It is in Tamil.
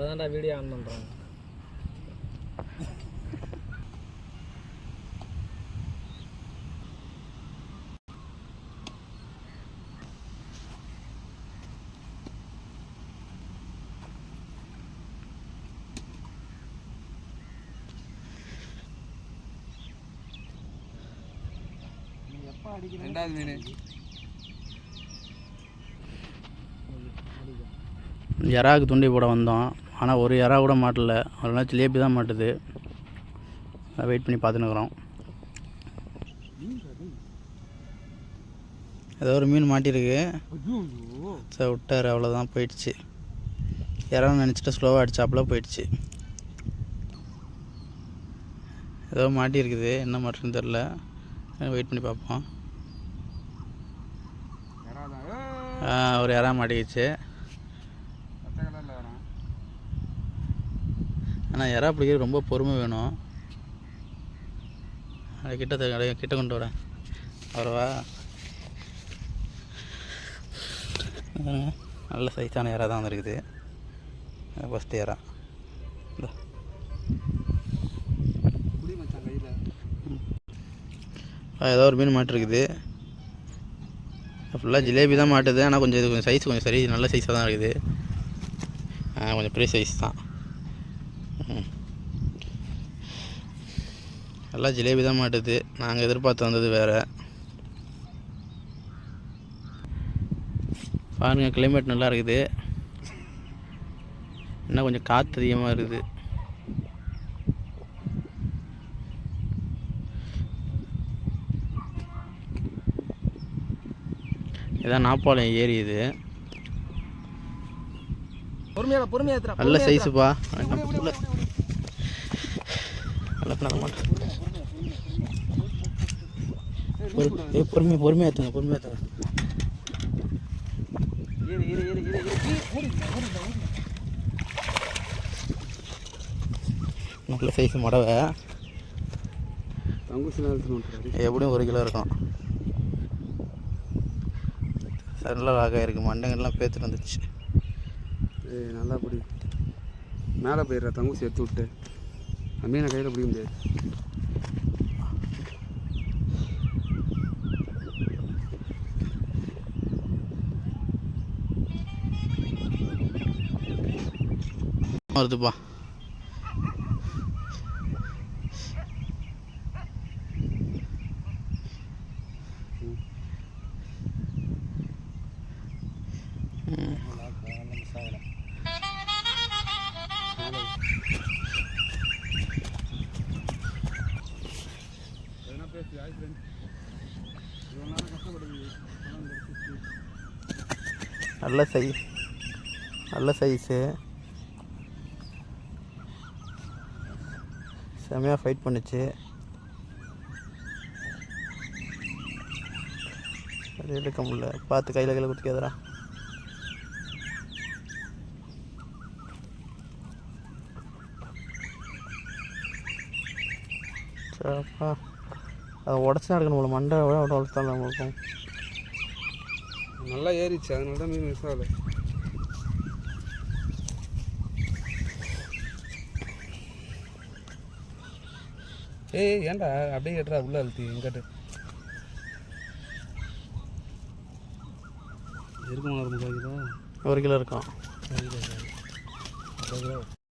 இப்போதான்டா வீடியோ ஆன் பண்ணுறாங்க. ரெண்டாவது மீன் எறாவுக்கு துண்டி போட வந்தோம். ஆனால் ஒரு எறா கூட மாட்டல. ஒரு நாள் ஜிலேபி தான் மாட்டுது. வெயிட் பண்ணி பார்த்துன்னுக்குறோம். ஏதோ ஒரு மீன் மாட்டிருக்கு. சரி விட்டார், அவ்வளோதான், போயிடுச்சு. எறான்னு நினச்சிட்டு ஸ்லோவாக அடிச்சாப்புல போயிடுச்சு. ஏதோ மாட்டியிருக்குது, என்ன மாட்டுன்னு தெரில. வெயிட் பண்ணி பார்ப்போம். ஒரு எறா மாட்டிக்கிச்சு. ஆனால் எறா பிடிக்கிறது ரொம்ப பொறுமை வேணும். அது கிட்ட கொண்டு வரேன். வரவா? நல்ல சைஸான எறா தான் இருக்குது. ஃபஸ்ட்டு எறா ஏதோ ஒரு மீன் மாட்டிருக்குது. ஃபுல்லாக ஜிலேபி தான் மாட்டுது. ஆனால் கொஞ்சம் இது கொஞ்சம் சைஸ் கொஞ்சம் சரி நல்ல சைஸாக தான் இருக்குது. கொஞ்சம் பெரிய சைஸ் தான். எல்லாம் ஜிலேபி தான் மாட்டுது. நாங்கள் எதிர்பார்த்து வந்தது வேறு. பாருங்கள், கிளைமேட் நல்லா இருக்குது. இன்னும் கொஞ்சம் காற்று அதிகமாக இருக்குது. இதான் நாப்பாளையம் ஏரி. இது நல்ல சைஸுப்பா. பொறுமையாக ஏற்றுங்க. நல்ல சைஸு மடவை. எப்படியும் 1 கிலோ இருக்கும். நல்ல ராக இருக்குது. மண்டைங்கள்லாம் பேத்துட்டு வந்துச்சு. நல்லா பிடி. மேலே போயிடுற தங்கூசி எடுத்து விட்டு மீனை கையில் பிடிக்க முடியாது. வருதுப்பா. நல்ல சைஸு. செமையாக ஃபைட் பண்ணுச்சு. அது எடுக்க முடியல. பார்த்து கையில் குத்திக்காதரா. சரிப்பா, அதை உடச்சி தான் எடுக்கணும். போல மண்டை வளர்த்தாலும் நம்மளுக்கும் நல்லா ஏறிச்சு. அதனால தான் மீன் மிஸ் ஆகலை. ஏன்டா அப்படியே கேட்டுறா உள்ள அழுத்தி எங்கிட்ட இருக்குமா? 1 கிலோ இருக்கும்.